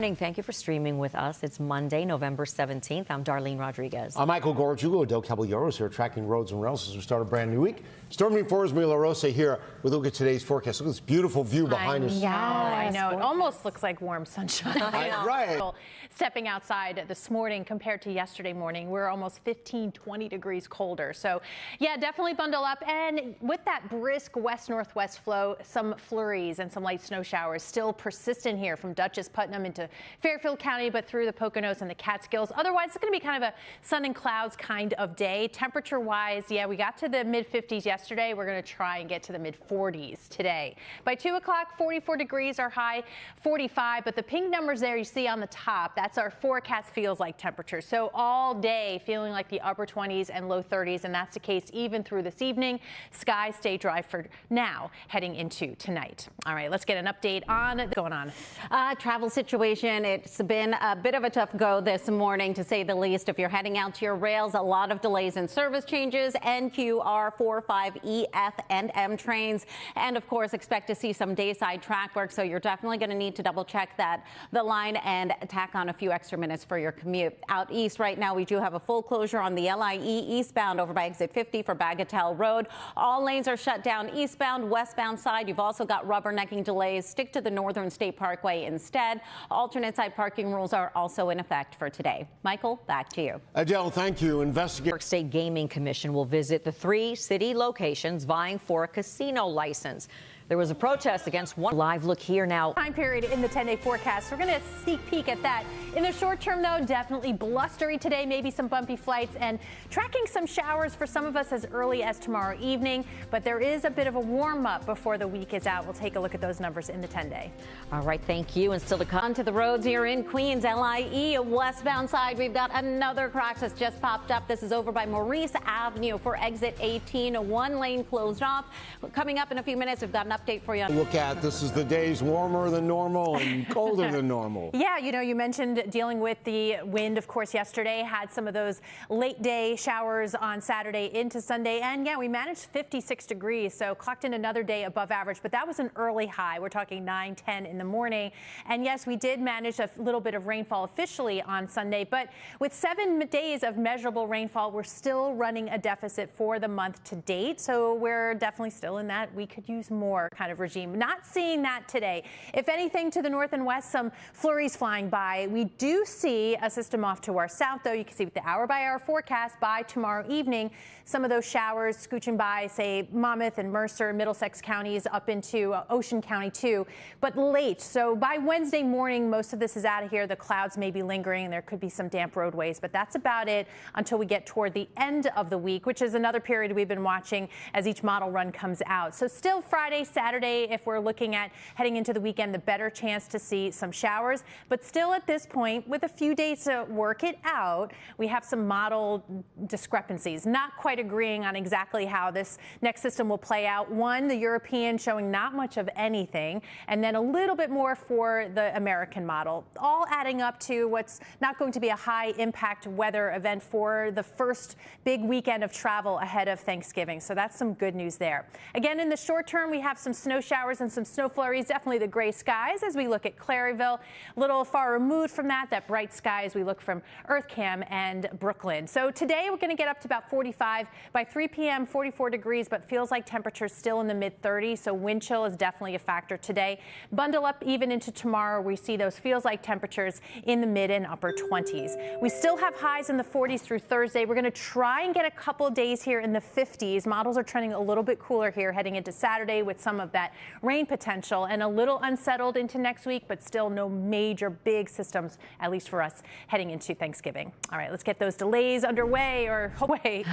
Thank you for streaming with us. It's Monday, November 17th. I'm Darlene Rodriguez. I'm Michael Gorjugo. Adelle Caballeros here, tracking roads and rails as we start a brand new week. Stormy Forest Mila Rosa here with a look at today's forecast. Look at this beautiful view behind us. Yeah, I know. It almost looks like warm sunshine. Right. Stepping outside this morning compared to yesterday morning, we're almost 15, 20 degrees colder. So, yeah, definitely bundle up. And with that brisk west-northwest flow, some flurries and some light snow showers still persistent here from Dutchess, Putnam into Fairfield County, but through the Poconos and the Catskills. Otherwise, it's going to be kind of a sun and clouds kind of day. Temperature-wise, yeah, we got to the mid-50s yesterday. We're going to try and get to the mid-40s today. By 2 o'clock, 44 degrees, our high 45. But the pink numbers there you see on the top, that's our forecast feels like temperature. So all day feeling like the upper 20s and low 30s, and that's the case even through this evening. Skies stay dry for now, heading into tonight. All right, let's get an update on what's going on. Travel situation. It's been a bit of a tough go this morning, to say the least. If you're heading out to your rails, a lot of delays in service changes, NQR 45 EF and M trains, and of course expect to see some dayside track work. So you're definitely going to need to double check the line and tack on a few extra minutes for your commute. Out east right now, we do have a full closure on the LIE eastbound over by exit 50 for Bagatelle Road. All lanes are shut down eastbound, westbound side. You've also got rubbernecking delays. Stick to the Northern State Parkway instead. Alternate side parking rules are also in effect for today. Michael, back to you. Adelle, thank you. New York State Gaming Commission will visit the 3 city locations vying for a casino license. There was a protest against one. Live look here now. Time period in the 10-day forecast. We're going to sneak peek at that. In the short term, though, definitely blustery today, maybe some bumpy flights, and tracking some showers for some of us as early as tomorrow evening. But there is a bit of a warm-up before the week is out. We'll take a look at those numbers in the 10-day. All right, thank you. And still to come. To the roads here in Queens, LIE westbound side, we've got another crash that's just popped up. This is over by Maurice Avenue for exit 18. One lane closed off. Coming up in a few minutes, we've got an update for you. Look at this is the days warmer than normal and colder than normal. Yeah, you know, you mentioned dealing with the wind, of course, yesterday. Had some of those late day showers on Saturday into Sunday. And yeah, we managed 56 degrees, so clocked in another day above average. But that was an early high. We're talking 9, 10 in the morning. And yes, we did manage a little bit of rainfall officially on Sunday. But with 7 days of measurable rainfall, we're still running a deficit for the month to date. So we're definitely still in that we could use more kind of regime. Not seeing that today. If anything, to the north and west, some flurries flying by. We do see a system off to our south, though. You can see with the hour-by-hour forecast by tomorrow evening, some of those showers scooching by, say, Monmouth and Mercer, Middlesex counties up into Ocean County, too, but late. So by Wednesday morning, most of this is out of here. The clouds may be lingering, and there could be some damp roadways, but that's about it until we get toward the end of the week, which is another period we've been watching as each model run comes out. So still Friday, Saturday, if we're looking at heading into the weekend, the better chance to see some showers. But still at this point, with a few days to work it out, we have some model discrepancies, not quite agreeing on exactly how this next system will play out. One, the European showing not much of anything, and then a little bit more for the American model, all adding up to what's not going to be a high impact weather event for the first big weekend of travel ahead of Thanksgiving. So that's some good news there. Again, in the short term, we have some snow showers and some snow flurries, definitely the gray skies as we look at Claryville. A little far removed from that bright sky as we look from Earthcam and Brooklyn. So today we're going to get up to about 45. By 3 p.m., 44 degrees, but feels like temperatures still in the mid-30s. So wind chill is definitely a factor today. Bundle up even into tomorrow. We see those feels like temperatures in the mid and upper 20s. We still have highs in the 40s through Thursday. We're going to try and get a couple days here in the 50s. Models are trending a little bit cooler here heading into Saturday with some of that rain potential, and a little unsettled into next week, but still no major big systems, at least for us, heading into Thanksgiving. All right, let's get those delays underway or away.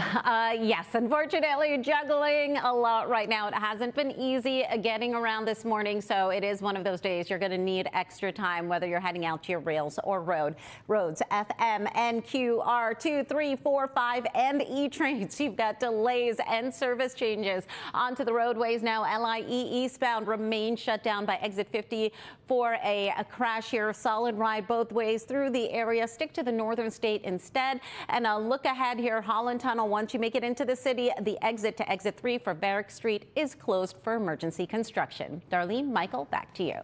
Yes, unfortunately, juggling a lot right now. It hasn't been easy getting around this morning, so it is one of those days you're going to need extra time, whether you're heading out to your rails or roads. FM, NQR 2, 3, 4, 5, and E trains. You've got delays and service changes onto the roadways now. LIE eastbound remains shut down by exit 50 for a crash here. Solid ride both ways through the area. Stick to the northern state instead. And a look ahead here, Holland Tunnel, once you make it into the city, the exit to exit 3 for Barrack Street is closed for emergency construction. Darlene, Michael, back to you.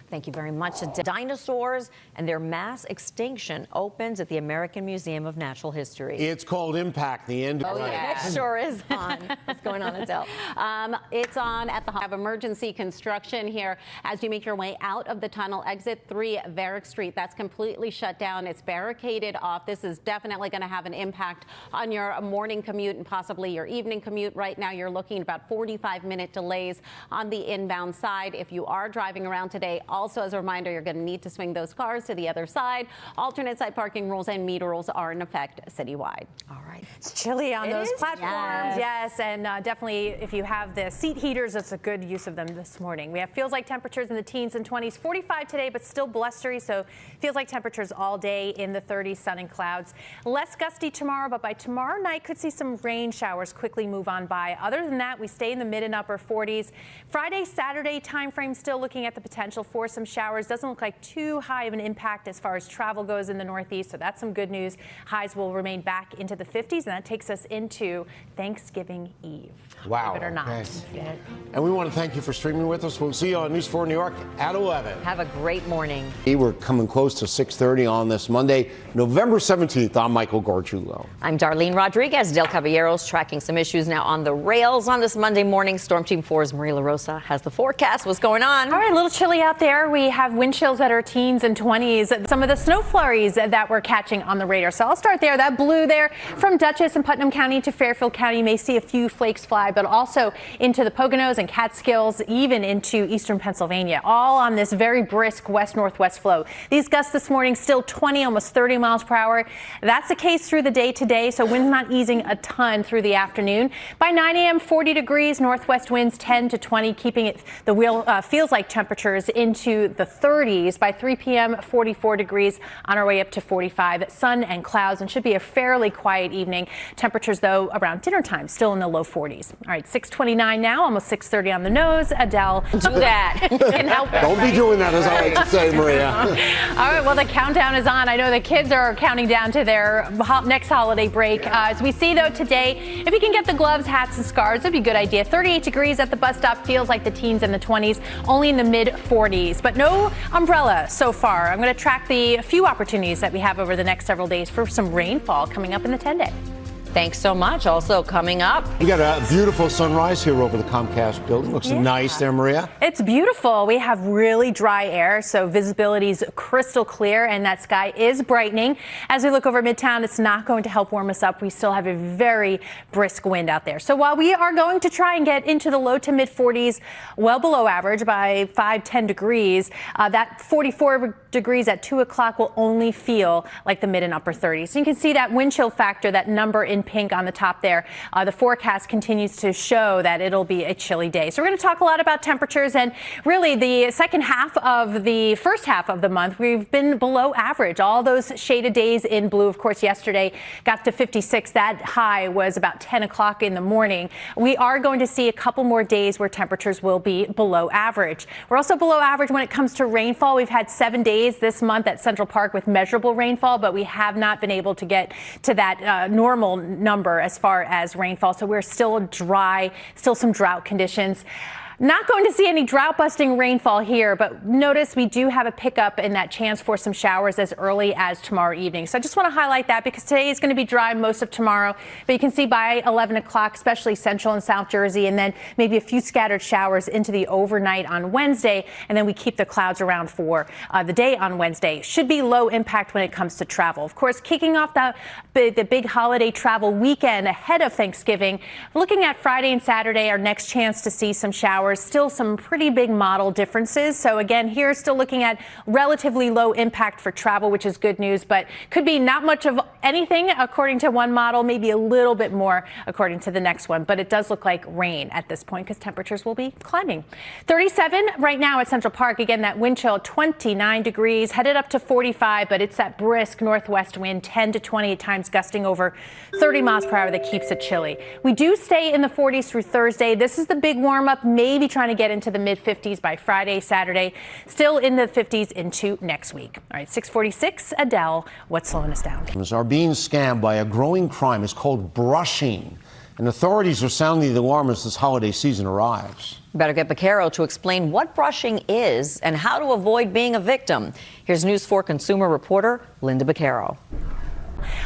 Thank you very much. Dinosaurs and their mass extinction opens at the American Museum of Natural History. It's called Impact, the end. Oh, yeah. It sure is on. What's going on, Adele? It's on at the of emergency construction here as you make your way out of the tunnel. Exit 3 Varick Street. That's completely shut down. It's barricaded off. This is definitely going to have an impact on your morning commute and possibly your evening commute. Right now, you're looking at about 45-minute delays on the inbound side. If you are driving around today, also as a reminder, you're going to need to swing those cars to the other side. Alternate side parking rules and meter rules are in effect citywide. All right. It's chilly on those platforms. Yes. And definitely if you have the seat heaters, it's a good use of them this morning. We have feels like temperatures in the teens and 20s, 45 today, but still blustery. So feels like temperatures all day in the 30s, sun and clouds. Less gusty tomorrow, but by tomorrow night could see some rain showers quickly move on by. Other than that, we stay in the mid and upper 40s. Friday, Saturday time frame, still looking at the potential for some showers. Doesn't look like too high of an impact as far as travel goes in the Northeast, so that's some good news. Highs will remain back into the 50s, and that takes us into Thanksgiving Eve. Wow. Believe it or not. Okay. And we want to thank you for streaming with us. We'll see you on News 4 New York at 11. Have a great morning. We're coming close to 6:30 on this Monday, November 17th. I'm Michael Gargiulo. I'm Darlene Rodriguez. Del Caballeros tracking some issues now on the rails on this Monday morning. Storm Team 4's Maria LaRosa has the forecast. What's going on? All right, a little chilly out there. We have wind chills that are teens and 20s. Some of the snow flurries that we're catching on the radar. So I'll start there. That blue there from Dutchess and Putnam County to Fairfield County. You may see a few flakes fly, but also into the Poconos and Catskills, even into eastern Pennsylvania, all on this very brisk west-northwest flow. These gusts this morning still 20, almost 30 miles per hour. That's the case through the day today, so winds not easing a ton through the afternoon. By 9 a.m., 40 degrees, northwest winds 10 to 20, keeping it the wheel feels like temperatures into the 30s. By 3 p.m., 44 degrees, on our way up to 45. Sun and clouds, and should be a fairly quiet evening. Temperatures, though, around dinner time, still in the low 40s. All right, 6:29 now, almost 6:30 on the nose. Adele, Do that. can help it, Don't be doing that, as I like to say, Maria. All right, well, the countdown is on. I know the kids are counting down to their next holiday break. As we see, though, today, if you can get the gloves, hats, and scarves, that'd be a good idea. 38 degrees at the bus stop, feels like the teens in the 20s, only in the mid 40s, but no umbrella so far. I'm going to track the few opportunities that we have over the next several days for some rainfall coming up in the 10-day. Thanks so much. Also coming up, We got a beautiful sunrise here over the Comcast building. Looks nice there, Maria. It's beautiful. We have really dry air, so visibility is crystal clear, and that sky is brightening. As we look over Midtown, it's not going to help warm us up. We still have a very brisk wind out there. So while we are going to try and get into the low to mid 40s, well below average by 5-10 degrees, that 44 degrees at 2 o'clock will only feel like the mid and upper 30s. So you can see that wind chill factor, that number in pink on the top there. The forecast continues to show that it'll be a chilly day. So we're going to talk a lot about temperatures, and really the second half of the first half of the month, we've been below average. All those shaded days in blue, of course, yesterday got to 56. That high was about 10 o'clock in the morning. We are going to see a couple more days where temperatures will be below average. We're also below average when it comes to rainfall. We've had 7 days this month at Central Park with measurable rainfall, but we have not been able to get to that normal number as far as rainfall. So we're still dry, still some drought conditions. Not going to see any drought-busting rainfall here, but notice we do have a pickup in that chance for some showers as early as tomorrow evening. So I just want to highlight that because today is going to be dry most of tomorrow, but you can see by 11 o'clock, especially central and South Jersey, and then maybe a few scattered showers into the overnight on Wednesday, and then we keep the clouds around for the day on Wednesday. Should be low impact when it comes to travel. Of course, kicking off the big holiday travel weekend ahead of Thanksgiving, looking at Friday and Saturday, our next chance to see some showers. Still some pretty big model differences. So again, here still looking at relatively low impact for travel, which is good news, but could be not much of anything according to one model, maybe a little bit more according to the next one. But it does look like rain at this point because temperatures will be climbing. 37 right now at Central Park. Again, that wind chill 29 degrees, headed up to 45, but it's that brisk northwest wind 10 to 20 at times gusting over 30 miles per hour that keeps it chilly. We do stay in the 40s through Thursday. This is the big warm up, maybe trying to get into the mid 50s by Friday, Saturday, still in the 50s into next week. All right, 6:46, Adele, what's slowing us down? Are being scammed by a growing crime. It's called brushing. and authorities are sounding the alarm as this holiday season arrives. Better get Baccaro to explain what brushing is and how to avoid being a victim. Here's News 4 consumer reporter Linda Baccaro.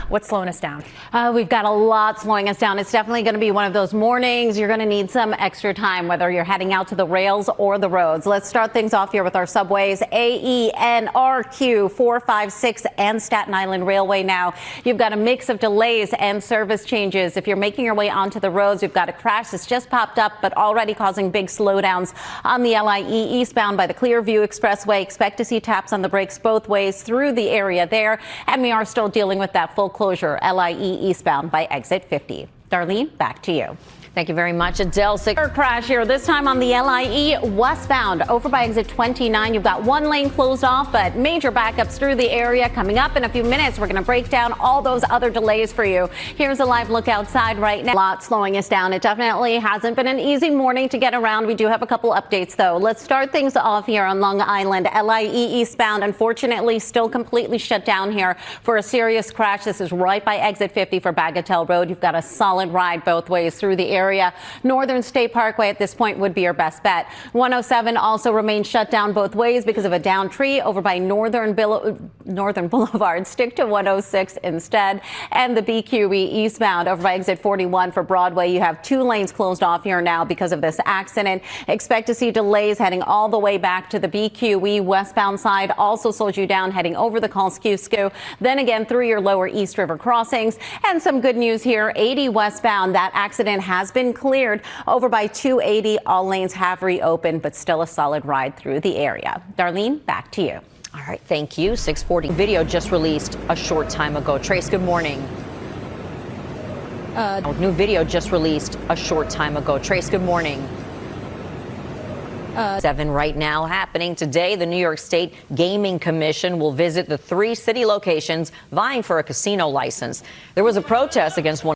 What's slowing us down? We've got a lot slowing us down. It's definitely going to be one of those mornings. You're going to need some extra time, whether you're heading out to the rails or the roads. Let's start things off here with our subways. AENRQ 456 and Staten Island Railway now. You've got a mix of delays and service changes. If you're making your way onto the roads, you've got a crash that's just popped up, but already causing big slowdowns on the LIE eastbound by the Clearview Expressway. Expect to see taps on the brakes both ways through the area there. And we are still dealing with that full closure, LIE eastbound by exit 50. Darlene, back to you. Thank you very much, Adele. Crash here, this time on the LIE westbound over by exit 29. You've got one lane closed off, but major backups through the area. Coming up in a few minutes, we're going to break down all those other delays for you. Here's a live look outside right now. A lot slowing us down. It definitely hasn't been an easy morning to get around. We do have a couple updates, though. Let's start things off here on Long Island. LIE eastbound, unfortunately, still completely shut down here for a serious crash. This is right by exit 50 for Bagatelle Road. You've got a solid ride both ways through the area. Northern State Parkway at this point would be your best bet. 107 also remains shut down both ways because of a downed tree over by Northern Boulevard. Stick to 106 instead. And the BQE eastbound over by exit 41 for Broadway. You have two lanes closed off here now because of this accident. Expect to see delays heading all the way back to the BQE westbound side. Also slows you down heading over the Kosciuszko. Then again through your lower East River crossings. And some good news here. 80 westbound. That accident has been cleared over by 280. All lanes have reopened, but still a solid ride through the area. Darlene, back to you. All right, thank you. 640 video just released a short time ago. Trace, good morning. New video just released a short time ago. Trace, good morning. 7 right now happening today. The New York State Gaming Commission will visit the 3 city locations vying for a casino license. There was a protest against one